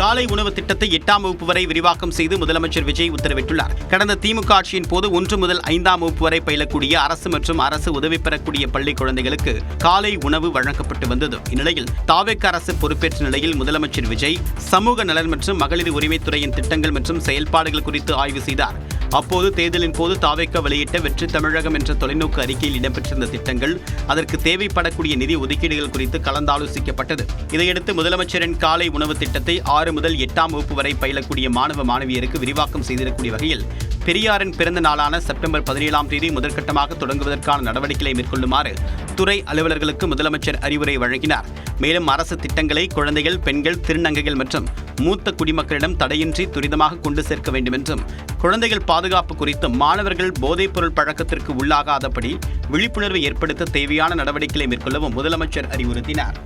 காலை உணவு திட்டத்தை 8ஆம் வகுப்பு வரை விரிவாக்கம் செய்து முதலமைச்சர் விஜய் உத்தரவிட்டுள்ளார். கடந்த திமுக ஆட்சியின் போது 1 முதல் 5ஆம் வகுப்பு வரை பயிலக்கூடிய அரசு மற்றும் அரசு உதவி பெறக்கூடிய பள்ளி குழந்தைகளுக்கு காலை உணவு வழங்கப்பட்டு வந்தது. இந்நிலையில் தாவேக அரசு பொறுப்பேற்ற நிலையில் முதலமைச்சர் விஜய் சமூக நலன் மற்றும் மகளிர் உரிமைத்துறையின் திட்டங்கள் மற்றும் செயல்பாடுகள் குறித்து ஆய்வு செய்தார். அப்போது தேர்தலின் போது தாவேக வெளியிட்ட வெற்றி தமிழகம் என்ற தொலைநோக்கு அறிக்கையில் இடம்பெற்றிருந்த திட்டங்கள், அதற்கு தேவைப்படக்கூடிய நிதி ஒதுக்கீடுகள் குறித்து கலந்தாலோசிக்கப்பட்டது. இதையடுத்து முதலமைச்சரின் காலை உணவு திட்டத்தை 6 முதல் 8ஆம் வகுப்பு வரை பயிலக்கூடிய மாணவ மாணவியருக்கு விரிவாக்கம் செய்திடக்கூடிய வகையில் பெரியாரின் பிறந்த நாளான செப்டம்பர் 17ஆம் தேதி முதற்கட்டமாக தொடங்குவதற்கான நடவடிக்கைகளை மேற்கொள்ளுமாறு துறை அலுவலர்களுக்கு முதலமைச்சர் அறிவுரை வழங்கினார். மேலும் அரசு திட்டங்களை குழந்தைகள், பெண்கள், திருநங்கைகள் மற்றும் மூத்த குடிமக்களிடம் தடையின்றி துரிதமாக கொண்டு சேர்க்க வேண்டும் என்றும், குழந்தைகள் பாதுகாப்பு குறித்தும் மாணவர்கள் போதைப்பொருள் பழக்கத்திற்கு உள்ளாகாதபடி விழிப்புணர்வு ஏற்படுத்த தேவையான நடவடிக்கைகளை மேற்கொள்ளவும் முதலமைச்சர் அறிவுறுத்தினார்.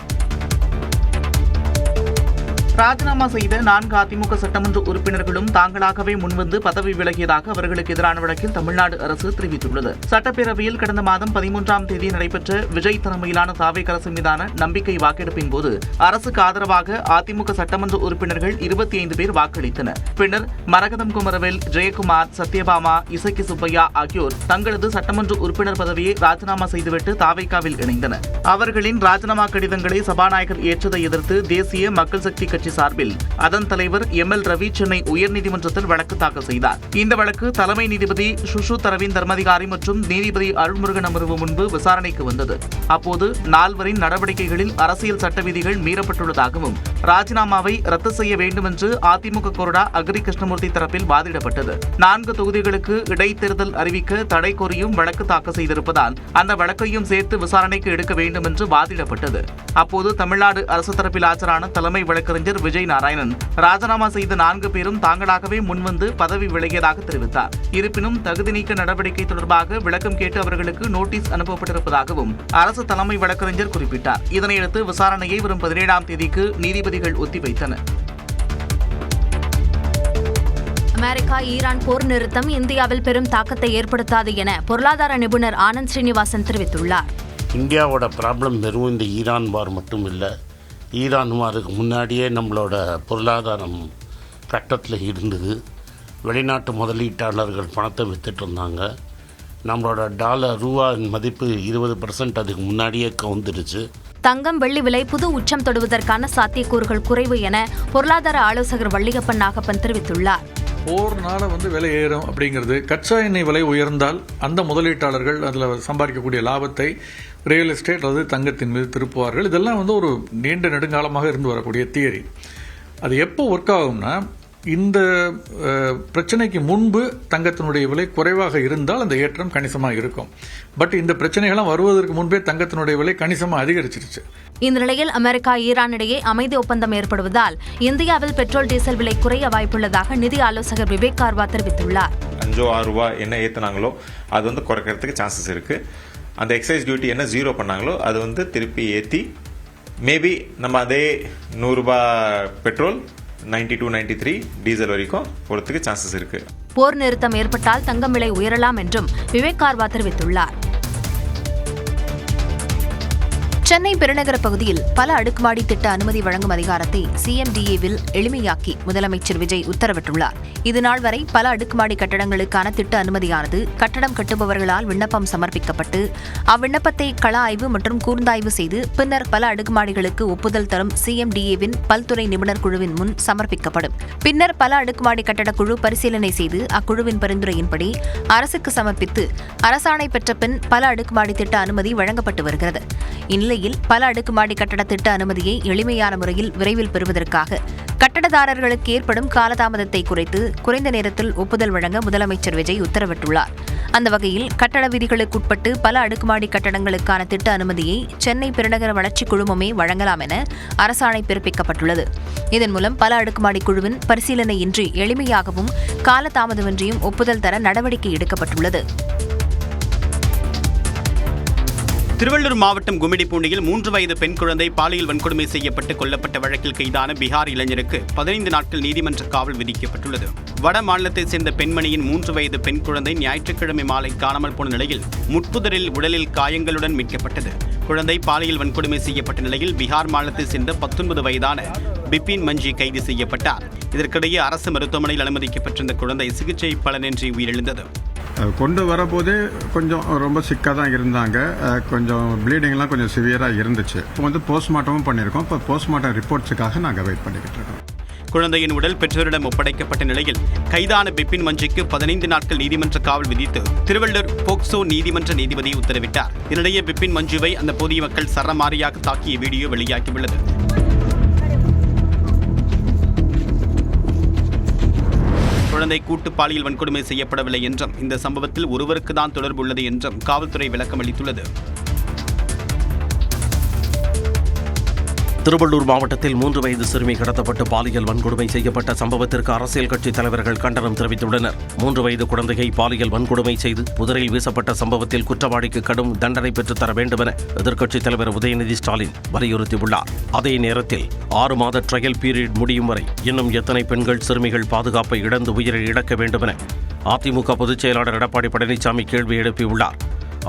ராஜினாமா செய்த 4 அதிமுக சட்டமன்ற உறுப்பினர்களும் தாங்களாகவே முன்வந்து பதவி விலகியதாக அவர்களுக்கு எதிரான வழக்கில் தமிழ்நாடு அரசு தெரிவித்துள்ளது. சட்டப்பேரவையில் கடந்த மாதம் 13ஆம் தேதி நடைபெற்ற விஜய் தலைமையிலான தாவேக அரசு மீதான நம்பிக்கை வாக்கெடுப்பின் போது அரசுக்கு ஆதரவாக அதிமுக சட்டமன்ற உறுப்பினர்கள் 25 பேர் வாக்களித்தனர். பின்னர் மரகதம் குமரவேல், ஜெயக்குமார், சத்யபாமா, இசக்கி சுப்பையா ஆகியோர் தங்களது சட்டமன்ற உறுப்பினர் பதவியை ராஜினாமா செய்துவிட்டு தாவேகாவில் இணைந்தனர். அவர்களின் ராஜினாமா கடிதங்களை சபாநாயகர் ஏற்றதை எதிர்த்து தேசிய மக்கள் சக்தி கட்சி சார்பில் அதன் தலைவர் ML ரவி சென்னை உயர்நீதிமன்றத்தில் வழக்கு தாக்கல் செய்தார். இந்த வழக்கு தலைமை நீதிபதி சுஷு தரவின் தர்மாதிகாரி மற்றும் நீதிபதி அருள்முருகன் அமர்வு முன்பு விசாரணைக்கு வந்தது. அப்போது 4வரின் நடவடிக்கைகளில் அரசியல் சட்ட விதிகள் மீறப்பட்டுள்ளதாகவும் ராஜினாமாவை ரத்து செய்ய வேண்டும் என்று அதிமுக கொறடா அக்ரி கிருஷ்ணமூர்த்தி தரப்பில் வாதிடப்பட்டது. 4 தொகுதிகளுக்கு இடைத்தேர்தல் அறிவிக்க தடை கோரியும் வழக்கு தாக்கல் செய்திருப்பதால் அந்த வழக்கையும் சேர்த்து விசாரணைக்கு எடுக்க வேண்டும் என்று வாதிடப்பட்டது. அப்போது தமிழ்நாடு அரசு தரப்பில் ஆஜரான தலைமை வழக்கறிஞர் விஜய் நாராயணன் ராஜினாமா செய்த 4 பேரும் தாங்களாகவே முன்வந்து பதவி விலகியதாக தெரிவித்தார். இருப்பினும் தகுதி நீக்க நடவடிக்கை தொடர்பாக விளக்கம் கேட்டு அவர்களுக்கு நோட்டீஸ் அனுப்பப்பட்டிருப்பதாகவும் அரசு தலைமை வழக்கறிஞர் குறிப்பிட்டார். இதனையடுத்து விசாரணையை வரும் 17ஆம் தேதிக்கு நீதிபதிகள் ஒத்திவைத்தனர். அமெரிக்கா ஈரான் போர் நிறுத்தம் இந்தியாவில் பெரும் தாக்கத்தை ஏற்படுத்தாது என பொருளாதார நிபுணர் ஆனந்த் ஸ்ரீனிவாசன் தெரிவித்துள்ளார். இந்தியாவோட ப்ராப்ளம் வெறும் இந்த ஈரான் வார் மட்டும் இல்லை. ஈரான் வாருக்கு முன்னாடியே நம்மளோட பொருளாதாரம் கட்டத்தில் இருந்தது. வெளிநாட்டு முதலீட்டாளர்கள் பணத்தை விற்றுட்டு இருந்தாங்க. நம்மளோட டாலர் ரூபாயின் மதிப்பு 20% அதுக்கு முன்னாடியே கவுந்துருச்சு. தங்கம், வெள்ளி விலை புது உச்சம் தொடுவதற்கான சாத்தியக்கூறுகள் குறைவு என பொருளாதார ஆலோசகர் வள்ளியப்பன் நாகப்பன் தெரிவித்துள்ளார். போர்னால விலை ஏறும் அப்படிங்கிறது, கச்சா எண்ணெய் விலை உயர்ந்தால் அந்த முதலீட்டாளர்கள் அதில் சம்பாதிக்கக்கூடிய லாபத்தை ரியல் எஸ்டேட் அல்லது தங்கத்தின் மீது திருப்புவார்கள். இதெல்லாம் ஒரு நீண்ட நெடுங்காலமாக இருந்து வரக்கூடிய தியரி. அது எப்போ ஒர்க் ஆகும்னா, இந்த பிரச்சனைக்கு முன்பு தங்கத்தினுடைய விலை குறைவாக இருந்தால் அந்த ஏற்றம் கணிசமாக இருக்கும். பட் இந்த பிரச்சனைகள்லாம் வருவதற்கு முன்பே தங்கத்தினுடைய விலை கணிசமாக அதிகரிச்சிருச்சு. இந்த நிலையில் அமெரிக்கா ஈரான் இடையே அமைதி ஒப்பந்தம் ஏற்படுவதால் இந்தியாவில் பெட்ரோல், டீசல் விலை குறைய வாய்ப்புள்ளதாக நிதி ஆலோசகர் விவேக் கார்வா தெரிவித்துள்ளார். 5-6 ரூபாய் என்ன ஏற்றினாங்களோ அது குறைக்கிறதுக்கு சான்சஸ் இருக்கு. அந்த எக்ஸைஸ் டியூட்டி என்ன 0 பண்ணாங்களோ அது திருப்பி ஏற்றி மேபி நம்ம அதே 100 ரூபாய் பெட்ரோல் 92-93 டீசல் வரைக்கும் போறதுக்கு சான்சஸ் இருக்கு. போர் நிறுத்தம் ஏற்பட்டால் தங்கம் விலை உயரலாம் என்றும் விவேக் கார்வா தெரிவித்துள்ளார். சென்னை பெருநகர பகுதியில் பல அடுக்குமாடி திட்ட அனுமதி வழங்கும் அதிகாரத்தை CMDAவில் எளிமையாக்கி முதலமைச்சர் விஜய் உத்தரவிட்டுள்ளார். இதுநாள் வரை பல அடுக்குமாடி கட்டடங்களுக்கான திட்ட அனுமதியானது கட்டடம் கட்டுபவர்களால் விண்ணப்பம் சமர்ப்பிக்கப்பட்டு அவ்விண்ணப்பத்தை கள ஆய்வு மற்றும் கூர்ந்தாய்வு செய்து பின்னர் பல அடுக்குமாடிகளுக்கு ஒப்புதல் தரும் CMDAவின் பல்துறை நிபுணர் குழுவின் முன் சமர்ப்பிக்கப்படும். பின்னர் பல அடுக்குமாடி கட்டட குழு பரிசீலனை செய்து அக்குழுவின் பரிந்துரையின்படி அரசுக்கு சமர்ப்பித்து அரசாணை பெற்ற பின் பல அடுக்குமாடி திட்ட அனுமதி வழங்கப்பட்டு வருகிறது. இந்நிலையில் பல அடுக்குமாடி கட்டட திட்ட அனுமதியை எளிமையான முறையில் விரைவில் பெறுவதற்காக கட்டடதாரர்களுக்கு ஏற்படும் காலதாமதத்தை குறைத்து குறைந்த நேரத்தில் ஒப்புதல் வழங்க முதலமைச்சர் விஜய் உத்தரவிட்டுள்ளார். அந்த வகையில் கட்டட விதிகளுக்குட்பட்டு பல அடுக்குமாடி கட்டடங்களுக்கான திட்ட அனுமதியை சென்னை பெருநகர வளர்ச்சி குழுமமே வழங்கலாம் என அரசாணை பிறப்பிக்கப்பட்டுள்ளது. இதன் மூலம் பல அடுக்குமாடி குழுவின் பரிசீலனையின்றி எளிமையாகவும் காலதாமதமின்றியும் ஒப்புதல் தர நடவடிக்கை எடுக்கப்பட்டுள்ளது. திருவள்ளூர் மாவட்டம் கும்மிடிப்பூண்டியில் 3 வயது பெண் குழந்தை பாலியல் வன்கொடுமை செய்யப்பட்டு கொல்லப்பட்ட வழக்கில் கைதான பீகார் இளைஞருக்கு 15 நாட்கள் நீதிமன்ற காவல் விதிக்கப்பட்டுள்ளது. வட மாநிலத்தைச் சேர்ந்த பெண்மணியின் 3 வயது பெண் குழந்தை ஞாயிற்றுக்கிழமை மாலை காணாமல் போன நிலையில் முட்புதரில் உடலில் காயங்களுடன் மீட்கப்பட்டது. குழந்தை பாலியல் வன்கொடுமை செய்யப்பட்ட நிலையில் பீகார் மாநிலத்தைச் சேர்ந்த 19 வயதான பிபின் மஞ்சி கைது செய்யப்பட்டார். இதற்கிடையே அரசு மருத்துவமனையில் அனுமதிக்கப்பட்டிருந்த குழந்தை சிகிச்சை பலனின்றி உயிரிழந்தது. கொண்டு வரபோதே கொஞ்சம் ரொம்ப சிக்காக தான் இருந்தாங்க. கொஞ்சம் ப்ளீடிங்லாம் கொஞ்சம் சிவியராக இருந்துச்சு. இப்போ வந்து போஸ்ட்மார்ட்டமும் பண்ணியிருக்கோம். இப்போ போஸ்ட்மார்ட்டம் ரிப்போர்ட்ஸுக்காக நாங்கள் வெயிட் பண்ணிக்கிட்டு இருக்கோம். குழந்தையின் உடல் பெற்றோரிடம் ஒப்படைக்கப்பட்ட நிலையில் கைதான பிபின் மஞ்சிக்கு 15 நாட்கள் நீதிமன்ற காவல் விதித்து திருவள்ளூர் போக்சோ நீதிமன்ற நீதிபதி உத்தரவிட்டார். இதனிடையே பிபின் மஞ்சுவை அந்த பொதிய மக்கள் சரமாரியாக தாக்கிய வீடியோ வெளியாகியுள்ளது. குழந்தை கூட்டு பாலியல் வன்கொடுமை செய்யப்படவில்லை என்றும் இந்த சம்பவத்தில் ஒருவருக்கு தான் தொடர்பு உள்ளது என்றும் காவல்துறை விளக்கம் அளித்துள்ளது. திருவள்ளூர் மாவட்டத்தில் 3 வயது சிறுமி கடத்தப்பட்டு பாலியல் வன்கொடுமை செய்யப்பட்ட சம்பவத்திற்கு அரசியல் கட்சித் தலைவர்கள் கண்டனம் தெரிவித்துள்ளனர். 3 வயது குழந்தையை பாலியல் வன்கொடுமை செய்து புதரில் வீசப்பட்ட சம்பவத்தில் குற்றவாளிக்கு கடும் தண்டனை பெற்றுத்தர வேண்டும் என எதிர்க்கட்சித் தலைவர் உதயநிதி ஸ்டாலின் வலியுறுத்தியுள்ளார். அதே நேரத்தில் 6 மாத ட்ரையல் பீரியட் முடியும் வரை இன்னும் எத்தனை பெண்கள் சிறுமிகள் பாதுகாப்பை இழந்து உயிரை இழக்க வேண்டும் என அதிமுக பொதுச் செயலாளர் எடப்பாடி பழனிசாமி கேள்வி எழுப்பியுள்ளார்.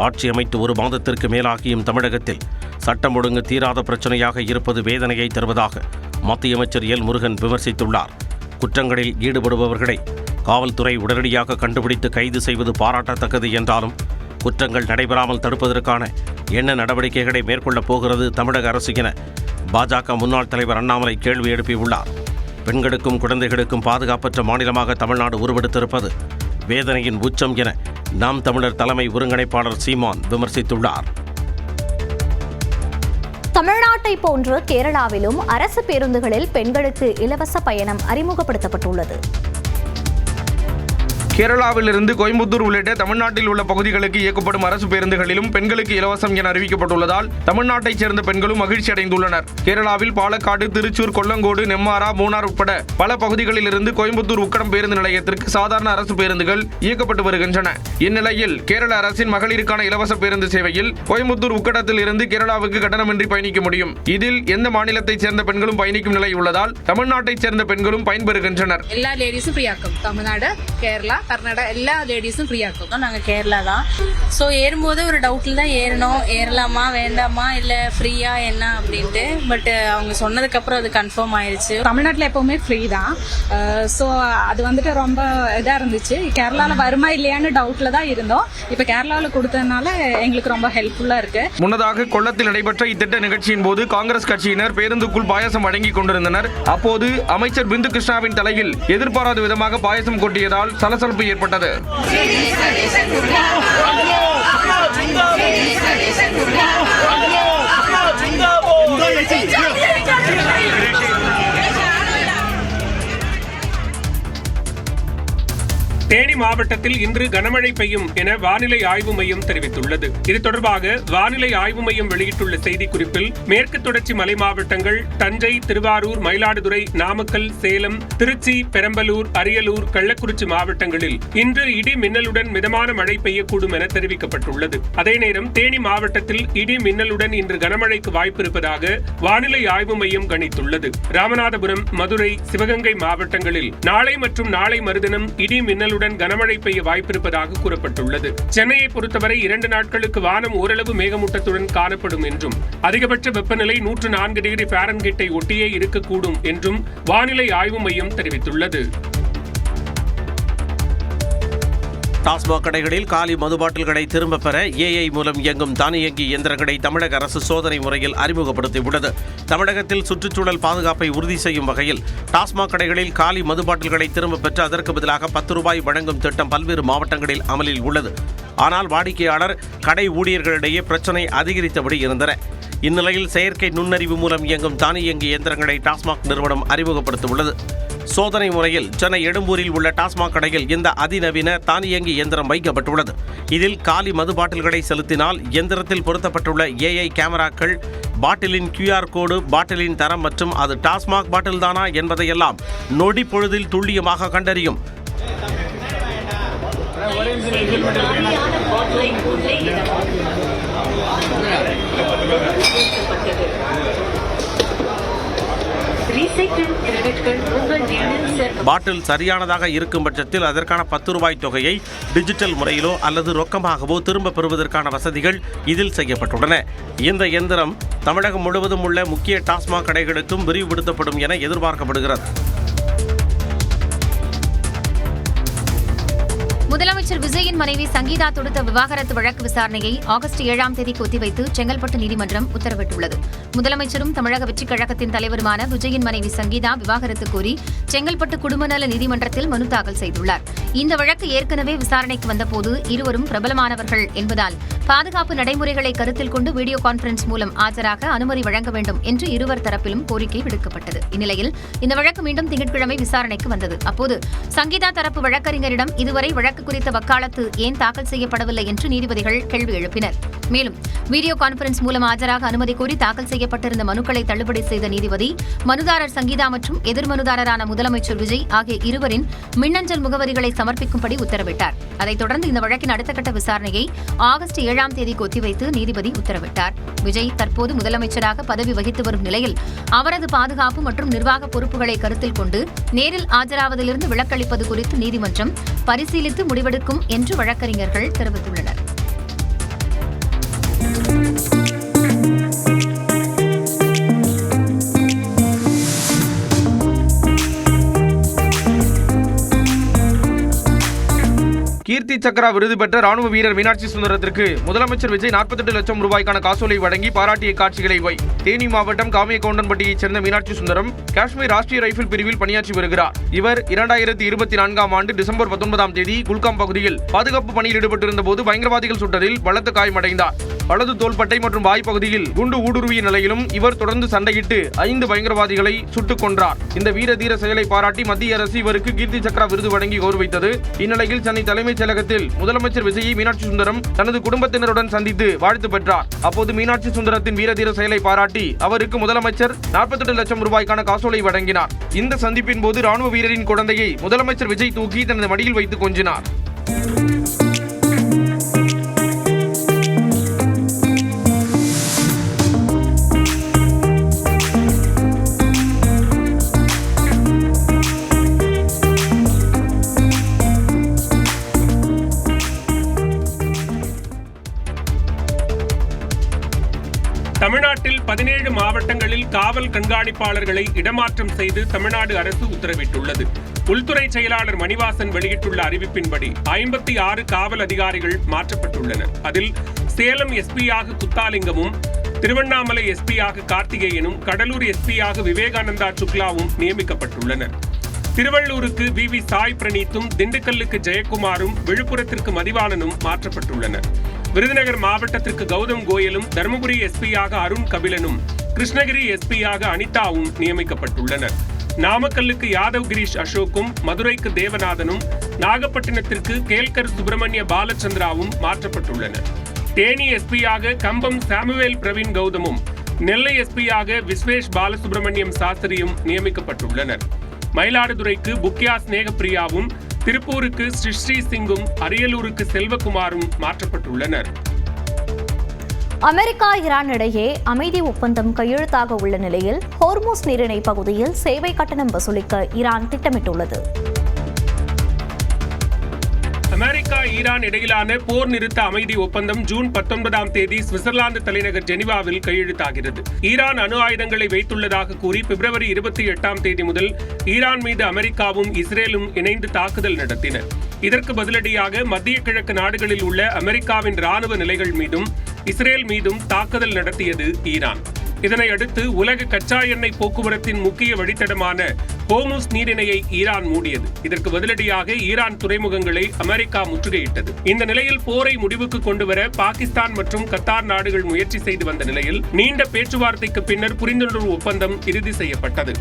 ஆட்சி அமைத்து 1 மாதத்திற்கு மேலாகியும் தமிழகத்தில் சட்டம் ஒழுங்கு தீராத பிரச்சனையாக இருப்பது வேதனையை தருவதாக மத்திய அமைச்சர் எல் முருகன் விமர்சித்துள்ளார். குற்றங்களில் ஈடுபடுபவர்களை காவல்துறை உடனடியாக கண்டுபிடித்து கைது செய்வது பாராட்டத்தக்கது என்றாலும் குற்றங்கள் நடைபெறாமல் தடுப்பதற்கான என்ன நடவடிக்கைகளை மேற்கொள்ளப் போகிறது தமிழக அரசு என பாஜக முன்னாள் தலைவர் அண்ணாமலை கேள்வி எழுப்பியுள்ளார். பெண்களுக்கும் குழந்தைகளுக்கும் பாதுகாப்பற்ற மாநிலமாக தமிழ்நாடு உருவெடுத்திருப்பது வேதனையின் உச்சம் என நாம் தமிழர் தலைமை ஒருங்கிணைப்பாளர் சீமான் விமர்சித்துள்ளார். தமிழ்நாட்டை போன்று கேரளாவிலும் அரசு பேருந்துகளில் பெண்களுக்கு இலவச பயணம் அறிமுகப்படுத்தப்பட்டுள்ளது. கேரளாவிலிருந்து கோயம்புத்தூர் உள்ளிட்ட தமிழ்நாட்டில் உள்ள பகுதிகளுக்கு இயக்கப்படும் அரசு பேருந்துகளிலும் பெண்களுக்கு இலவசம் என அறிவிக்கப்பட்டுள்ளதால் தமிழ்நாட்டைச் சேர்ந்த பெண்களும் மகிழ்ச்சி அடைந்துள்ளனர். கேரளாவில் பாலக்காடு, திருச்சூர், கொல்லங்கோடு, நெம்மாரா, மூணார் உட்பட பல பகுதிகளில் இருந்து கோயம்புத்தூர் உக்கடம் பேருந்து நிலையத்திற்கு சாதாரண அரசு பேருந்துகள் இயக்கப்பட்டு வருகின்றன. இந்நிலையில் கேரள அரசின் மகளிருக்கான இலவச பேருந்து சேவையில் கோயம்புத்தூர் உக்கடத்தில் இருந்து கேரளாவுக்கு கட்டணமின்றி பயணிக்க முடியும். இதில் எந்த மாநிலத்தைச் சேர்ந்த பெண்களும் பயணிக்கும் நிலை உள்ளதால் தமிழ்நாட்டைச் சேர்ந்த பெண்களும் பயன்பெறுகின்றனர். எல்லா லேடிஸும் ஃப்ரீ ஆக்கும். தமிழ்நாடு, கேரளா, கர்நாடகா எல்லா லேடிஸும் ஃப்ரீ ஆக்கும். நாங்கள் கேரளா தான். ஸோ ஏறும்போது ஒரு டவுட்டில் தான் ஏறணும், ஏறலாமா வேண்டாமா இல்லை ஃப்ரீயா என்ன அப்படின்ட்டு. பட் அவங்க சொன்னதுக்கப்புறம் அது கன்ஃபார்ம் ஆயிடுச்சு. தமிழ்நாட்டில் எப்பவுமே ஃப்ரீ தான். ஸோ அது வந்துட்டு ரொம்ப இதாக இருந்துச்சு. கேரளாவில் வருமா இல்லையான்னு டவுட்டில் தான் இருந்தோம். இப்போ கேரளாவில் கொடுத்ததுனால எங்களுக்கு ரொம்ப ஹெல்ப்ஃபுல்லாக இருக்கு. முன்னதாக கொல்லத்தில் நடைபெற்ற இத்திட்ட நிகழ்ச்சியின் போது காங்கிரஸ் கட்சியினர் பேருந்துக்குள் பாயசம் வழங்கிக் கொண்டிருந்தனர். அப்போது அமைச்சர் பிந்து கிருஷ்ணாவின் தலையில் எதிர்பாராத விதமாக பாயசம் கொட்டியதால் சலசலப்பு ஏற்பட்டது. தேனி மாவட்டத்தில் இன்று கனமழை பெய்யும் என வானிலை ஆய்வு மையம் தெரிவித்துள்ளது. இது தொடர்பாக வானிலை ஆய்வு மையம் வெளியிட்டுள்ள செய்திக்குறிப்பில் மேற்கு தொடர்ச்சி மலை மாவட்டங்கள் தஞ்சை, திருவாரூர், மயிலாடுதுறை, நாமக்கல், சேலம், திருச்சி, பெரம்பலூர், அரியலூர், கள்ளக்குறிச்சி மாவட்டங்களில் இன்று இடி மின்னலுடன் மிதமான மழை பெய்யக்கூடும் என தெரிவிக்கப்பட்டுள்ளது. அதே நேரம் தேனி மாவட்டத்தில் இடி மின்னலுடன் இன்று கனமழைக்கு வாய்ப்பு இருப்பதாக வானிலை ஆய்வு மையம் கணித்துள்ளது. ராமநாதபுரம், மதுரை, சிவகங்கை மாவட்டங்களில் நாளை மற்றும் நாளை மறுதினம் இடி மின்னலுடன் கனமழை பெய்ய வாய்ப்பிருப்பதாக கூறப்பட்டுள்ளது. சென்னையை பொறுத்தவரை 2 நாட்களுக்கு வானம் ஓரளவு மேகமூட்டத்துடன் காணப்படும் என்றும் அதிகபட்ச வெப்பநிலை 104 டிகிரி ஃபாரன்ஹீட்டை ஒட்டியே இருக்கக்கூடும் என்றும் வானிலை ஆய்வு மையம் தெரிவித்துள்ளது. டாஸ்மாக் கடைகளில் காலி மது பாட்டில்களை திரும்பப் பெற ஏஐ மூலம் இயங்கும் தானியங்கி இயந்திரங்களை தமிழக அரசு சோதனை முறையில் அறிமுகப்படுத்தியுள்ளது. தமிழகத்தில் சுற்றுச்சூழல் பாதுகாப்பை உறுதி செய்யும் வகையில் டாஸ்மாக் கடைகளில் காலி மது பாட்டில்களை திரும்பப் பெற்று அதற்கு பதிலாக 10 ரூபாய் வழங்கும் திட்டம் பல்வேறு மாவட்டங்களில் அமலில் உள்ளது. ஆனால் வாடிக்கையாளர், கடை ஊழியர்களிடையே பிரச்சினை அதிகரித்தபடி இருந்தன. இந்நிலையில் செயற்கை நுண்ணறிவு மூலம் இயங்கும் தானியங்கி இயந்திரங்களை டாஸ்மாக் நிறுவனம் அறிமுகப்படுத்தியுள்ளது. சோதனை முறையில் சென்னை எழும்பூரில் உள்ள டாஸ்மாக் கடையில் இந்த அதிநவீன தானியங்கி இயந்திரம் வைக்கப்பட்டுள்ளது. இதில் காலி மது பாட்டில்களை செலுத்தினால் இயந்திரத்தில் பொருத்தப்பட்டுள்ள ஏஐ கேமராக்கள் பாட்டிலின் QR கோடு, பாட்டிலின் தரம் மற்றும் அது டாஸ்மாக் பாட்டில் தானா என்பதையெல்லாம் நொடி பொழுதில் துல்லியமாக கண்டறியும். பாட்டில் சரியானதாக இருக்கும் பட்சத்தில் அதற்கான 10 ரூபாய் தொகையை டிஜிட்டல் முறையிலோ அல்லது ரொக்கமாகவோ திரும்ப பெறுவதற்கான வசதிகள் இதில் செய்யப்பட்டுள்ளன. இந்த இயந்திரம் தமிழகம் முழுவதும் உள்ள முக்கிய டாஸ்மாக் கடைகளுக்கும் விரிவுபடுத்தப்படும் என எதிர்பார்க்கப்படுகிறது. முதலமைச்சர் விஜயின் மனைவி சங்கீதா தொடுத்த விவாகரத்து வழக்கு விசாரணையை ஆகஸ்ட் 7ஆம் தேதிக்கு ஒத்திவைத்து செங்கல்பட்டு நீதிமன்றம் உத்தரவிட்டுள்ளது. முதலமைச்சரும் தமிழக வெற்றிக் கழகத்தின் தலைவருமான விஜயின் மனைவி சங்கீதா விவாகரத்து கோரி செங்கல்பட்டு குடும்ப நல நீதிமன்றத்தில் மனு தாக்கல் செய்துள்ளார். இந்த வழக்கு ஏற்கனவே விசாரணைக்கு வந்தபோது இருவரும் பிரபலமானவர்கள் என்பதால் பாதுகாப்பு நடைமுறைகளை கருத்தில் கொண்டு வீடியோ கான்பரன்ஸ் மூலம் ஆஜராக அனுமதி வழங்க வேண்டும் என்று இருவர் தரப்பிலும் கோரிக்கை விடுக்கப்பட்டது. இந்நிலையில் இந்த வழக்கு மீண்டும் திங்கட்கிழமை விசாரணைக்கு வந்தது. அப்போது சங்கீதா தரப்பு வழக்கறிஞரிடம் இதுவரை வழக்கு குறித்த வக்காலத்து ஏன் தாக்கல் செய்யப்படவில்லை என்று நீதிபதிகள் கேள்வி எழுப்பினர். மேலும் வீடியோ கான்பரன்ஸ் மூலம் ஆஜராக அனுமதி கோரி தாக்கல் செய்யப்பட்டிருந்த மனுக்களை தள்ளுபடி செய்த நீதிபதி மனுதாரர் சங்கீதா மற்றும் எதிர்மனுதாரரான முதலமைச்சர் விஜய் ஆகிய இருவரின் மின்னஞ்சல் முகவரிகளை சமர்ப்பிக்கும்படி உத்தரவிட்டார். அதைத் தொடர்ந்து இந்த வழக்கின் அடுத்த கட்ட விசாரணையை ஆகஸ்ட் 7ஆம் தேதிக்கு ஒத்திவைத்து நீதிபதி உத்தரவிட்டார். விஜய் தற்போது முதலமைச்சராக பதவி வகித்து வரும் நிலையில் அவரது பாதுகாப்பு மற்றும் நிர்வாக பொறுப்புகளை கருத்தில் கொண்டு நேரில் ஆஜராவதிலிருந்து விலக்களிப்பது குறித்து நீதிமன்றம் பரிசீலித்து முடிவெடுக்கும் என்று வழக்கறிஞர்கள் தெரிவித்துள்ளனர். கீர்த்தி சக்ரா விருது பெற்ற ராணுவ வீரர் மீனாட்சி சுந்தரத்திற்கு முதலமைச்சர் விஜய் 48 லட்சம் ரூபாய்க்கான காசோலை வழங்கி பாராட்டிய காட்சிகளை தேனி மாவட்டம் காமியக்கவுண்டன்பட்டியைச் சேர்ந்த மீனாட்சி சுந்தரம் காஷ்மீர் ராஷ்டிரிய ரைபிள் பிரிவில் பணியாற்றி வருகிறார். இவர் 2024ஆம் ஆண்டு டிசம்பர் 19ஆம் தேதி குல்காம் பகுதியில் பாதுகாப்பு பணியில் ஈடுபட்டிருந்த போது பயங்கரவாதிகள் சுட்டதில் பலத்த காயமடைந்தார். வலது தோள்பட்டை மற்றும் வாய் பகுதியில் குண்டு ஊடுருவிய நிலையிலும் இவர் தொடர்ந்து சண்டையிட்டு 5 பயங்கரவாதிகளை சுட்டுக் கொன்றார். இந்த வீர தீர செயலை பாராட்டி மத்திய அரசு இவருக்கு கீர்த்தி சக்ரா விருது வழங்கி கௌரவித்தது. இந்நிலையில் சென்னை தலைமைச் செயலகத்தில் முதலமைச்சர் விஜயை மீனாட்சி சுந்தரம் தனது குடும்பத்தினருடன் சந்தித்து வாழ்த்து பெற்றார். அப்போது மீனாட்சி சுந்தரத்தின் வீரதீர செயலை பாராட்டி அவருக்கு முதலமைச்சர் 48 லட்சம் ரூபாய்க்கான காசோலை வழங்கினார். இந்த சந்திப்பின் போது ராணுவ வீரரின் குழந்தையை முதலமைச்சர் விஜய் தூக்கி தனது மடியில் வைத்து கொஞ்சினார். தமிழ்நாட்டில் 17 மாவட்டங்களில் காவல் கண்காணிப்பாளர்களை இடமாற்றம் செய்து தமிழ்நாடு அரசு உத்தரவிட்டுள்ளது. உள்துறை செயலாளர் மணிவாசன் வெளியிட்டுள்ள அறிவிப்பின்படி 56 காவல் அதிகாரிகள் மாற்றப்பட்டுள்ளனர். அதில் சேலம் எஸ்பியாக குத்தாலிங்கமும், திருவண்ணாமலை எஸ்பியாக கார்த்திகேயனும், கடலூர் எஸ்பியாக விவேகானந்தா சுக்லாவும் நியமிக்கப்பட்டுள்ளனர். திருவள்ளூருக்கு வி சாய் பிரணீத்தும், திண்டுக்கல்லுக்கு ஜெயக்குமாரும், விழுப்புரத்திற்கு மதிவாணனும் மாற்றப்பட்டுள்ளனர். விருதுநகர் மாவட்டத்திற்கு கௌதம் கோயலும், தருமபுரி எஸ்பியாக அருண் கபிலனும், கிருஷ்ணகிரி எஸ்பியாக அனிதாவும் நியமிக்கப்பட்டுள்ளனர். நாமக்கல்லுக்கு யாதவ் கிரீஷ் அசோக்கும், மதுரைக்கு தேவநாதனும், நாகப்பட்டினத்திற்கு கேல்கர் சுப்பிரமணிய பாலச்சந்திராவும் மாற்றப்பட்டுள்ளனர். தேனி எஸ்பியாக கம்பம் சாமுவேல் பிரவீன் கௌதமும், நெல்லை எஸ்பியாக விஸ்வேஷ் பாலசுப்ரமணியம் சாஸ்திரியும் நியமிக்கப்பட்டுள்ளனர். மயிலாடுதுறைக்கு புக்கியா ஸ்நேகப்பிரியாவும், திருப்பூருக்கு ஸ்ரீ சிங்கும், அரியலூருக்கு செல்வகுமாரும் மாற்றப்பட்டுள்ளனர். அமெரிக்கா ஈரான் இடையே அமைதி ஒப்பந்தம் கையெழுத்தாக உள்ள நிலையில் ஹோர்முஸ் நீரிணை பகுதியில் சேவை கட்டணம் வசூலிக்க ஈரான் திட்டமிட்டுள்ளது. அமெரிக்கா ஈரான் இடையிலான போர் நிறுத்த அமைதி ஒப்பந்தம் ஜூன் 19ஆம் தேதி சுவிட்சர்லாந்து தலைநகர் ஜெனீவாவில் கையெழுத்தாகிறது. ஈரான் அணு ஆயுதங்களை வைத்துள்ளதாக கூறி பிப்ரவரி 28ஆம் தேதி முதல் ஈரான் மீது அமெரிக்காவும் இஸ்ரேலும் இணைந்து தாக்குதல் நடத்தின. இதற்கு பதிலடியாக மத்திய கிழக்கு நாடுகளில் உள்ள அமெரிக்காவின் ராணுவ நிலைகள் மீதும் இஸ்ரேல் மீதும் தாக்குதல் நடத்தியது ஈரான். இதனையடுத்து உலக கச்சா எண்ணெய் போக்குவரத்தின் முக்கிய வழித்தடமான ஹோர்முஸ் நீரிணையை ஈரான் மூடியது. இதற்கு பதிலடியாக ஈரான் துறைமுகங்களை அமெரிக்கா முற்றுகையிட்டது. இந்த நிலையில் போரை முடிவுக்கு கொண்டுவர பாகிஸ்தான் மற்றும் கத்தார் நாடுகள் முயற்சி செய்து வந்த நிலையில் நீண்ட பேச்சுவார்த்தைக்கு பின்னர் புரிந்துணர்வு ஒப்பந்தம் இறுதி செய்யப்பட்டது.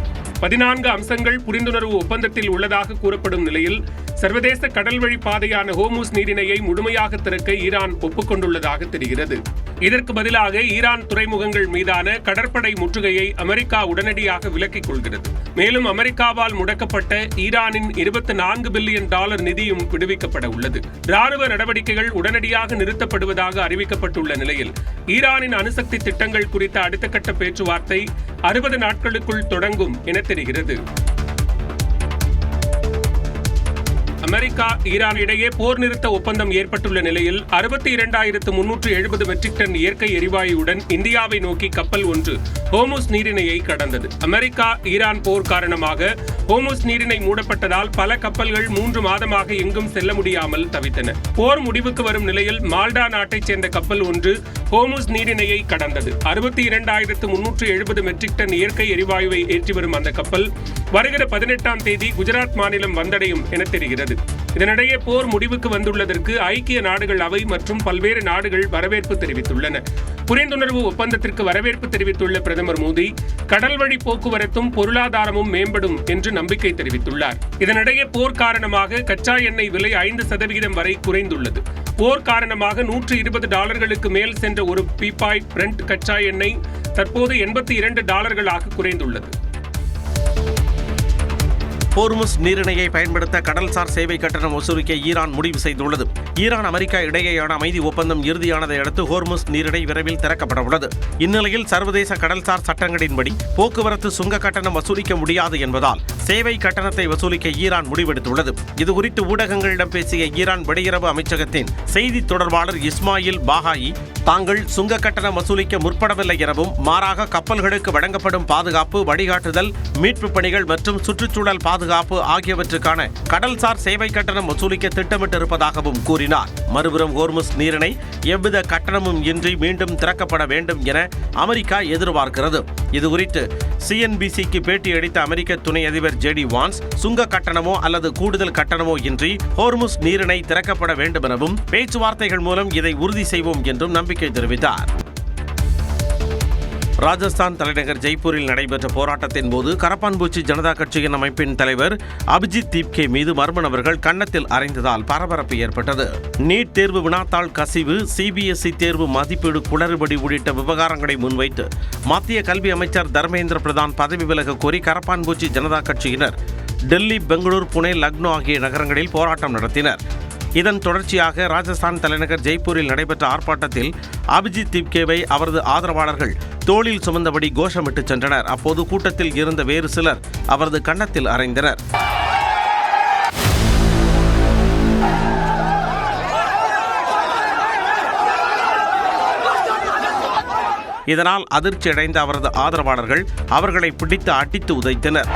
14 அம்சங்கள் புரிந்துணர்வு ஒப்பந்தத்தில் உள்ளதாக கூறப்படும் நிலையில் சர்வதேச கடல்வழி பாதையான ஹோர்முஸ் நீரிணையை முழுமையாக திறக்க ஈரான் ஒப்புக்கொண்டுள்ளதாக தெரிகிறது. இதற்கு பதிலாக ஈரான் துறைமுகங்கள் மீதான கடற்படை முற்றுகையை அமெரிக்கா உடனடியாக விலக்கிக் கொள்கிறது. மேலும் அமெரிக்காவால் முடக்கப்பட்ட ஈரானின் $24 பில்லியன் நிதியும் விடுவிக்கப்பட உள்ளது. ராணுவ நடவடிக்கைகள் உடனடியாக நிறுத்தப்படுவதாக அறிவிக்கப்பட்டுள்ள நிலையில் ஈரானின் அணுசக்தி திட்டங்கள் குறித்த அடுத்த கட்ட பேச்சுவார்த்தை 60 நாட்களுக்குள் தொடங்கும் என தெரிகிறது. அமெரிக்கா ஈரான் இடையே போர் நிறுத்த ஒப்பந்தம் ஏற்பட்டுள்ள நிலையில் 62,370 மெட்ரிக் டன் இயற்கை எரிவாயுடன் இந்தியாவை நோக்கி கப்பல் ஒன்று ஹோர்முஸ் நீரிணையை கடந்தது. அமெரிக்கா ஈரான் போர் காரணமாக ஹோர்முஸ் நீரிணை மூடப்பட்டதால் பல கப்பல்கள் 3 மாதமாக எங்கும் செல்ல முடியாமல் தவித்தன. போர் முடிவுக்கு வரும் நிலையில் மால்டா நாட்டைச் சேர்ந்த கப்பல் ஒன்று ஹோர்முஸ் நீரிணையை கடந்தது. 62,370 மெட்ரிக் டன் இயற்கை எரிவாயுவை ஏற்றி வரும் அந்த கப்பல் வருகிற 18ஆம் தேதி குஜராத் மாநிலம் வந்தடையும் என தெரிகிறது. இதனிடையே போர் முடிவுக்கு வந்துள்ளதற்கு ஐக்கிய நாடுகள் அவை மற்றும் பல்வேறு நாடுகள் வரவேற்பு தெரிவித்துள்ளன. புரிந்துணர்வு ஒப்பந்தத்திற்கு வரவேற்பு தெரிவித்துள்ள பிரதமர் மோடி கடல் வழி போக்குவரத்தும் பொருளாதாரமும் மேம்படும் என்று நம்பிக்கை தெரிவித்துள்ளார். இதனிடையே போர் காரணமாக கச்சா எண்ணெய் விலை 5% வரை குறைந்துள்ளது. போர் காரணமாக $120 மேல் சென்ற ஒரு பீப்பாய் பிரெண்ட் கச்சா எண்ணெய் தற்போது $82 குறைந்துள்ளது. ஹோர்முஸ் நீரிணையை பயன்படுத்த கடல்சார் சேவை கட்டணம் வசூலிக்க ஈரான் முடிவு செய்துள்ளது. ஈரான் அமெரிக்கா இடையேயான அமைதி ஒப்பந்தம் இறுதியானதை அடுத்து ஹோர்முஸ் நீரிணை விரைவில் திறக்கப்பட உள்ளது. இந்நிலையில் சர்வதேச கடல்சார் சட்டங்களின்படி போக்குவரத்து சுங்க கட்டணம் வசூலிக்க முடியாது என்பதால் சேவை கட்டணத்தை வசூலிக்க ஈரான் முடிவெடுத்துள்ளது. இதுகுறித்து ஊடகங்களிடம் பேசிய ஈரான் வெளியுறவு அமைச்சகத்தின் செய்தி தொடர்பாளர் இஸ்மாயில் பாகாயி தாங்கள் சுங்க கட்டணம் வசூலிக்க முற்படவில்லை எனவும் மாறாக கப்பல்களுக்கு வழங்கப்படும் பாதுகாப்பு, வழிகாட்டுதல், மீட்பு பணிகள் மற்றும் சுற்றுச்சூழல் பாதுகாப்பு ஆகியவற்றுக்கான கடல்சார் சேவை கட்டணம் வசூலிக்க திட்டமிட்டிருப்பதாகவும் கூறினார். மறுபுறம் ஹோர்முஸ் நீரிணை எவ்வித கட்டணமும் இன்றி மீண்டும் திறக்கப்பட வேண்டும் என அமெரிக்கா எதிர்பார்க்கிறது. இதுகுறித்து CNBCக்கு பேட்டியளித்த அமெரிக்க துணை அதிபர் JD வான்ஸ் சுங்க கட்டணமோ அல்லது கூடுதல் கட்டணமோ இன்றி ஹோர்முஸ் நீரிணை திறக்கப்பட வேண்டும் எனவும் பேச்சுவார்த்தைகள் மூலம் இதை உறுதி செய்வோம் என்றும் நம்பிக்கை தெரிவித்தார். ராஜஸ்தான் தலைநகர் ஜெய்ப்பூரில் நடைபெற்ற போராட்டத்தின் போது கரப்பான்பூச்சி ஜனதா கட்சியின் அமைப்பின் தலைவர் அபிஜித் தீப்கே மீது மர்ம நபர்கள் கன்னத்தில் அறைந்ததால் பரபரப்பு ஏற்பட்டது. நீட் தேர்வு வினாத்தாள் கசிவு, CBSE தேர்வு மதிப்பீடு குளறுபடி உள்ளிட்ட விவகாரங்களை முன்வைத்து மத்திய கல்வி அமைச்சர் தர்மேந்திர பிரதான் பதவி விலக கோரி கரப்பான்பூச்சி ஜனதா கட்சியினர் டெல்லி, பெங்களூர், புனே, லக்னோ ஆகிய நகரங்களில் போராட்டம் நடத்தினர். இதன் தொடர்ச்சியாக ராஜஸ்தான் தலைநகர் ஜெய்ப்பூரில் நடைபெற்ற ஆர்ப்பாட்டத்தில் அபிஜித் தீப்கேவை அவரது ஆதரவாளர்கள் தோளில் சுமந்தபடி கோஷமிட்டு சென்றனர். அப்போது கூட்டத்தில் இருந்த வேறு சிலர் அவரது கன்னத்தில் அறைந்தனர். இதனால் அதிர்ச்சியடைந்த அவரது ஆதரவாளர்கள் அவர்களை பிடித்து அடித்து உதைத்தனர்.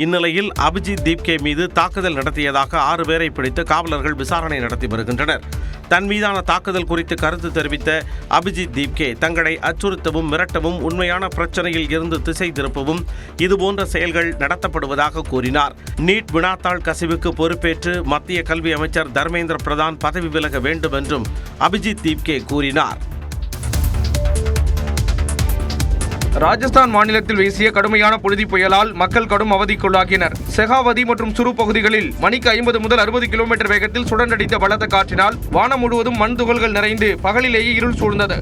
இந்நிலையில் அபிஜித் தீப்கே மீது தாக்குதல் நடத்தியதாக 6 பேரை பிடித்து காவலர்கள் விசாரணை நடத்தி வருகின்றனர். தன் மீதான தாக்குதல் குறித்து கருத்து தெரிவித்த அபிஜித் தீப்கே தங்களை அச்சுறுத்தவும், மிரட்டவும், உண்மையான பிரச்சனையில் இருந்து திசை திருப்பவும் இதுபோன்ற செயல்கள் நடத்தப்படுவதாக கூறினார். நீட் வினாத்தாள் கசிவுக்கு பொறுப்பேற்று மத்திய கல்வி அமைச்சர் தர்மேந்திர பிரதான் பதவி விலக வேண்டும் என்றும் அபிஜித் தீப்கே கூறினார். ராஜஸ்தான் மாநிலத்தில் வீசிய கடுமையான புழுதி புயலால் மக்கள் கடும் அவதிக்குள்ளாகினர். செகாவதி மற்றும் சுரு பகுதிகளில் மணிக்கு 50 முதல் 60 கிலோமீட்டர் வேகத்தில் சுழன்றடித்த பலத்த காற்றினால் வானம் முழுவதும் மண் துகள்கள் நிறைந்து பகலிலேயே இருள் சூழ்ந்தது.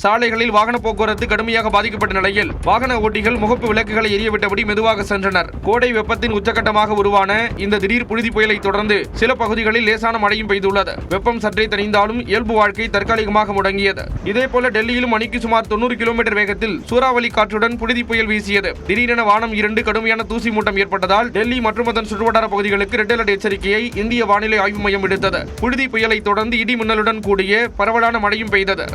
சாலைகளில் வாகன போக்குவரத்து கடுமையாக பாதிக்கப்பட்ட நிலையில் வாகன ஓட்டிகள் முகப்பு விளக்குகளை எரியவிட்டபடி மெதுவாக சென்றனர். கோடை வெப்பத்தின் உச்சகட்டமாக உருவான இந்த திடீர் புழுதி புயலை தொடர்ந்து சில பகுதிகளில் லேசான மழையும் பெய்துள்ளது. வெப்பம் சற்றே தணிந்தாலும் இயல்பு வாழ்க்கை தற்காலிகமாக முடங்கியது. இதேபோல டெல்லியிலும் மணிக்கு சுமார் 90 கிலோமீட்டர் வேகத்தில் சூறாவளி காற்றுடன் புழுதி புயல் வீசியது. திடீரென வானம் இருண்டு கடுமையான தூசி மூட்டம் ஏற்பட்டதால் டெல்லி மற்றும் அதன் சுற்றுவட்டார பகுதிகளுக்கு ரெட் அலர்ட் எச்சரிக்கையை இந்திய வானிலை ஆய்வு மையம் விடுத்தது. புழுதி புயலை தொடர்ந்து இடி மின்னலுடன் கூடிய பரவலான மழையும் பெய்தது.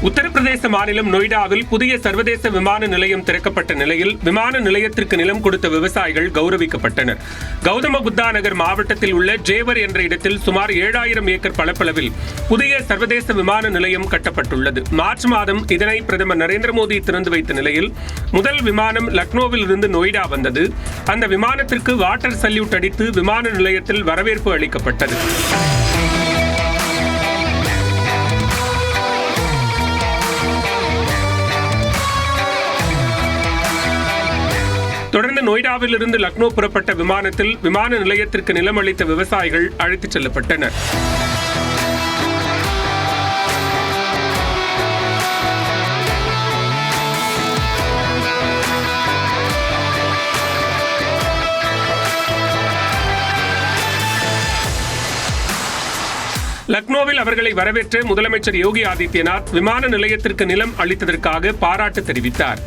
உத்தரப்பிரதேச மாநிலம் நொய்டாவில் புதிய சர்வதேச விமான நிலையம் திறக்கப்பட்ட நிலையில் விமான நிலையத்திற்கு நிலம் கொடுத்த விவசாயிகள் கௌரவிக்கப்பட்டனர். கௌதம புத்தா நகர் மாவட்டத்தில் உள்ள ஜேவர் என்ற இடத்தில் சுமார் 7000 ஏக்கர் பரப்பளவில் புதிய சர்வதேச விமான நிலையம் கட்டப்பட்டுள்ளது. மார்ச் மாதம் இதனை பிரதமர் நரேந்திர மோடி திறந்து வைத்த நிலையில் முதல் விமானம் லக்னோவில் இருந்து நொய்டா வந்தது. அந்த விமானத்திற்கு வாட்டர் சல்யூட் அடித்து விமான நிலையத்தில் வரவேற்பு அளிக்கப்பட்டது. தொடர்ந்து நொய்டாவில் இருந்து லக்னோ புறப்பட்ட விமானத்தில் விமான நிலையத்திற்கு நிலம் அளித்த விவசாயிகள் அழைத்துச் செல்லப்பட்டனர். லக்னோவில் அவர்களை வரவேற்ற முதலமைச்சர் யோகி ஆதித்யநாத் விமான நிலையத்திற்கு நிலம் அளித்ததற்காக பாராட்டு தெரிவித்தார்.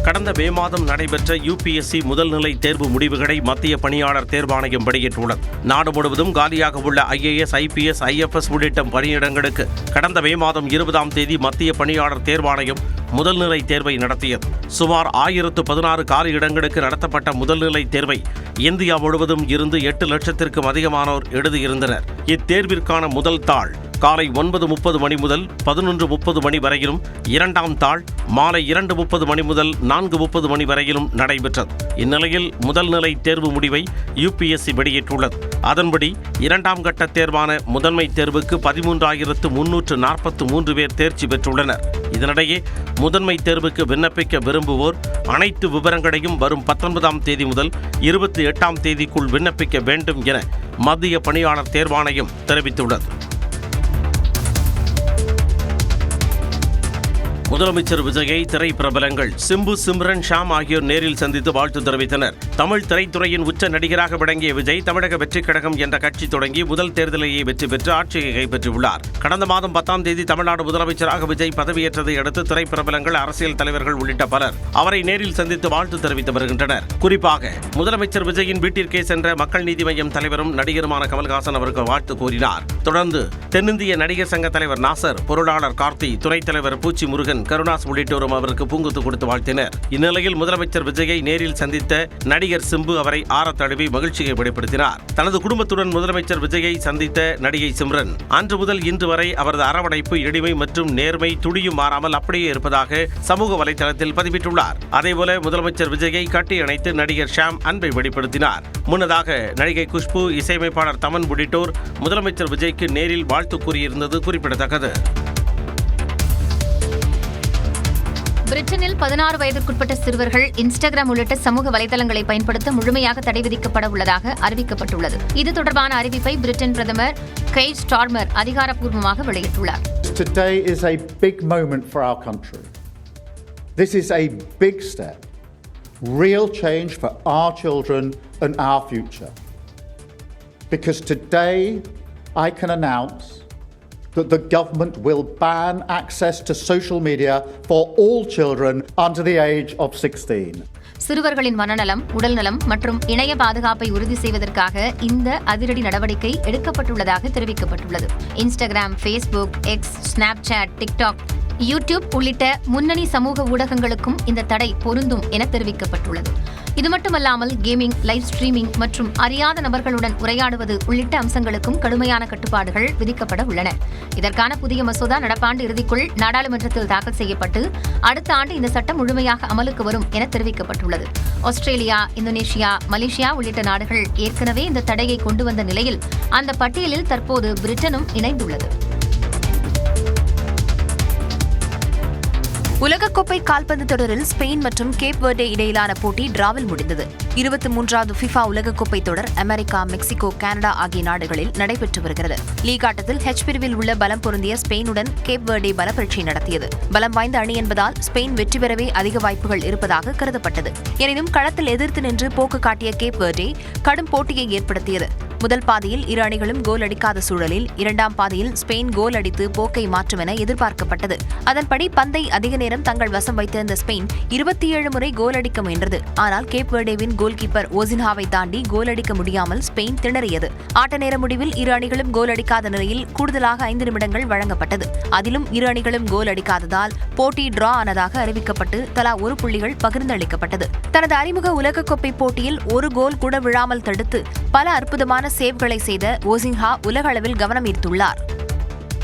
கடந்த மே மாதம் நடைபெற்ற யுபிஎஸ்சி முதல்நிலை தேர்வு முடிவுகளை மத்திய பணியாளர் தேர்வாணையம் வெளியிட்டுள்ளது. நாடு முழுவதும் காலியாக உள்ள ஐஏஎஸ், ஐபிஎஸ், ஐஎஃப்எஸ் உள்ளிட்ட பணியிடங்களுக்கு கடந்த மே மாதம் 20ஆம் தேதி மத்திய பணியாளர் தேர்வாணையம் முதல்நிலை தேர்வை நடத்தியது. சுமார் 1016 காலி இடங்களுக்கு நடத்தப்பட்ட முதல்நிலை தேர்வை இந்தியா முழுவதும் இருந்து 8 லட்சத்திற்கும் அதிகமானோர் எழுதியிருந்தனர். இத்தேர்விற்கான முதல் தாள் காலை 9:30 மணி முதல் 11:30 மணி வரையிலும், இரண்டாம் தாள் மாலை 2:30 மணி முதல் 4:30 மணி வரையிலும் நடைபெற்றது. இந்நிலையில் முதல்நிலை தேர்வு முடிவை யுபிஎஸ்சி வெளியிட்டுள்ளது. அதன்படி இரண்டாம் கட்ட தேர்வான முதன்மை தேர்வுக்கு 13,343 பேர் தேர்ச்சி பெற்றுள்ளனர். இதனிடையே முதன்மை தேர்வுக்கு விண்ணப்பிக்க விரும்புவோர் அனைத்து விவரங்களையும் வரும் 19ஆம் தேதி முதல் 28ஆம் தேதிக்குள் விண்ணப்பிக்க வேண்டும் என மத்திய பணியாளர் தேர்வாணையம் தெரிவித்துள்ளது. முதலமைச்சர் விஜயை திரைப்பிரபலங்கள் சிம்பு, சிம்ரன், ஷாம் ஆகியோர் நேரில் சந்தித்து வாழ்த்து தெரிவித்தனர். தமிழ் திரைத்துறையின் உச்ச நடிகராக விளங்கிய விஜய் தமிழக வெற்றிக் கழகம் என்ற கட்சி தொடங்கி முதல் தேர்தலையே வெற்றி பெற்று ஆட்சியை கைப்பற்றியுள்ளார். கடந்த மாதம் 10ஆம் தேதி தமிழ்நாடு முதலமைச்சராக விஜய் பதவியேற்றதை அடுத்து திரைப்பிரபலங்கள், அரசியல் தலைவர்கள் உள்ளிட்ட பலர் அவரை நேரில் சந்தித்து வாழ்த்து தெரிவித்து வருகின்றனர். குறிப்பாக முதலமைச்சர் விஜயின் வீட்டிற்கே சென்ற மக்கள் நீதி மய்யம் தலைவரும் நடிகருமான கமல்ஹாசன் அவருக்கு வாழ்த்து கூறினார். தொடர்ந்து தென்னிந்திய நடிகர் சங்க தலைவர் நாசர், பொருளாளர் கார்த்தி, துணைத் தலைவர் பூச்சி முருகன், கருணாஸ் உள்ளிட்டோரும் அவருக்கு பூங்குத்து கொடுத்து வாழ்த்தினர். இந்நிலையில் முதலமைச்சர் விஜயை நேரில் சந்தித்த நடிகர் சிம்பு அவரை ஆரத் தழுவி மகிழ்ச்சியை வெளிப்படுத்தினார். தனது குடும்பத்துடன் முதலமைச்சர் விஜயை சந்தித்த நடிகை சிம்ரன் அன்று முதல் இன்று வரை அவரது அரவணைப்பு, எளிமை மற்றும் நேர்மை துளியும் மாறாமல் அப்படியே இருப்பதாக சமூக வலைதளத்தில் பதிவிட்டுள்ளார். அதேபோல முதலமைச்சர் விஜயை கட்டி அணைத்து நடிகர் ஷாம் அன்பை வெளிப்படுத்தினார். முன்னதாக நடிகை குஷ்பு, இசையமைப்பாளர் தமன் உள்ளிட்டோர் முதலமைச்சர் விஜய்க்கு நேரில் வாழ்த்து கூறியிருந்தது குறிப்பிடத்தக்கது. பிரிட்டனில் 16 வயதிற்குட்பட்ட சிறுவர்கள் இன்ஸ்டாகிராம் உள்ளிட்ட சமூக வலைதளங்களை பயன்படுத்த முழுமையாக தடை விதிக்கப்பட உள்ளதாக அறிவிக்கப்பட்டுள்ளது. இது தொடர்பான அறிவிப்பை பிரிட்டன் பிரதமர் கெய்ர் ஸ்டார்மர் அதிகாரப்பூர்வமாக வெளியிட்டுள்ளார். Today is a big moment for our country. This is a big step. Real change for our children and our future. Because today I can announce that the government will ban access to social media for all children under the age of 16. சிறுவர்களின் மனநலம், உடல்நலம் மற்றும் இணைய பாதுகாப்பை உறுதி செய்வதற்காக இந்த அதிரடி நடவடிக்கை எடுக்கப்பட்டுள்ளதாக தெரிவிக்கப்பட்டுள்ளது. Instagram, Facebook, X, Snapchat, TikTok, YouTube உள்ளிட்ட முன்னணி சமூக ஊடகங்களுக்கும் இந்த தடை பொருந்தும் என தெரிவிக்கப்பட்டுள்ளது. இது மட்டுமல்லாமல் கேமிங், லைவ் ஸ்ட்ரீமிங் மற்றும் அறியாத நபர்களுடன் உரையாடுவது உள்ளிட்ட அம்சங்களுக்கும் கடுமையான கட்டுப்பாடுகள் விதிக்கப்பட உள்ளன. இதற்கான புதிய மசோதா நடப்பாண்டு இறுதிக்குள் நாடாளுமன்றத்தில் தாக்கல் செய்யப்பட்டு அடுத்த ஆண்டு இந்த சட்டம் முழுமையாக அமலுக்கு வரும் என தெரிவிக்கப்பட்டுள்ளது. ஆஸ்திரேலியா, இந்தோனேஷியா, மலேசியா உள்ளிட்ட நாடுகள் ஏற்கனவே இந்த தடையை கொண்டு வந்த நிலையில் அந்த பட்டியலில் தற்போது பிரிட்டனும் இணைந்துள்ளது. உலகக்கோப்பை கால்பந்து தொடரில் ஸ்பெயின் மற்றும் கேப் வெர்டே இடையிலான போட்டி டிராவில் முடிந்தது. 23வது ஃபிஃபா உலகக்கோப்பை தொடர் அமெரிக்கா, மெக்சிகோ, கனடா ஆகிய நாடுகளில் நடைபெற்று வருகிறது. லீக் ஆட்டத்தில் ஹெச் பிரிவில் உள்ள பலம் பொருந்திய ஸ்பெயினுடன் கேப் வெர்டே பலப்பரீட்சை நடத்தியது. பலம் வாய்ந்த அணி என்பதால் ஸ்பெயின் வெற்றி பெறவே அதிக வாய்ப்புகள் இருப்பதாக கருதப்பட்டது. எனினும் களத்தில் எதிர்த்து நின்று போக்கு காட்டிய கேப் வெர்டே கடும் போட்டியை ஏற்படுத்தியது. முதல் பாதியில் இரு அணிகளும் கோல் அடிக்காத சூழலில் இரண்டாம் பாதியில் ஸ்பெயின் கோல் அடித்து போக்கை மாற்றும் என எதிர்பார்க்கப்பட்டது. அதன்படி பந்தை அதிக நேரம் தங்கள் வசம் வைத்திருந்த ஸ்பெயின் 27 முறை கோல் அடிக்க முயன்றது. ஆனால் கேப் வெர்டேவின் கோல் கீப்பர் ஓசின்ஹாவை தாண்டி கோல் அடிக்க முடியாமல் ஸ்பெயின் திணறியது. ஆட்ட நேர முடிவில் இரு அணிகளும் கோல் அடிக்காத நிலையில் கூடுதலாக 5 நிமிடங்கள் வழங்கப்பட்டது. அதிலும் இரு அணிகளும் கோல் அடிக்காததால் போட்டி டிரா ஆனதாக அறிவிக்கப்பட்டு தலா 1 புள்ளிகள் பகிர்ந்தளிக்கப்பட்டது. தனது அறிமுக உலகக்கோப்பை போட்டியில் ஒரு கோல் கூட விழாமல் தடுத்து பல அற்புதமான சேவ்களை செய்த ஓசின்ஹா உலக அளவில் கவனம் ஈர்த்துள்ளார்.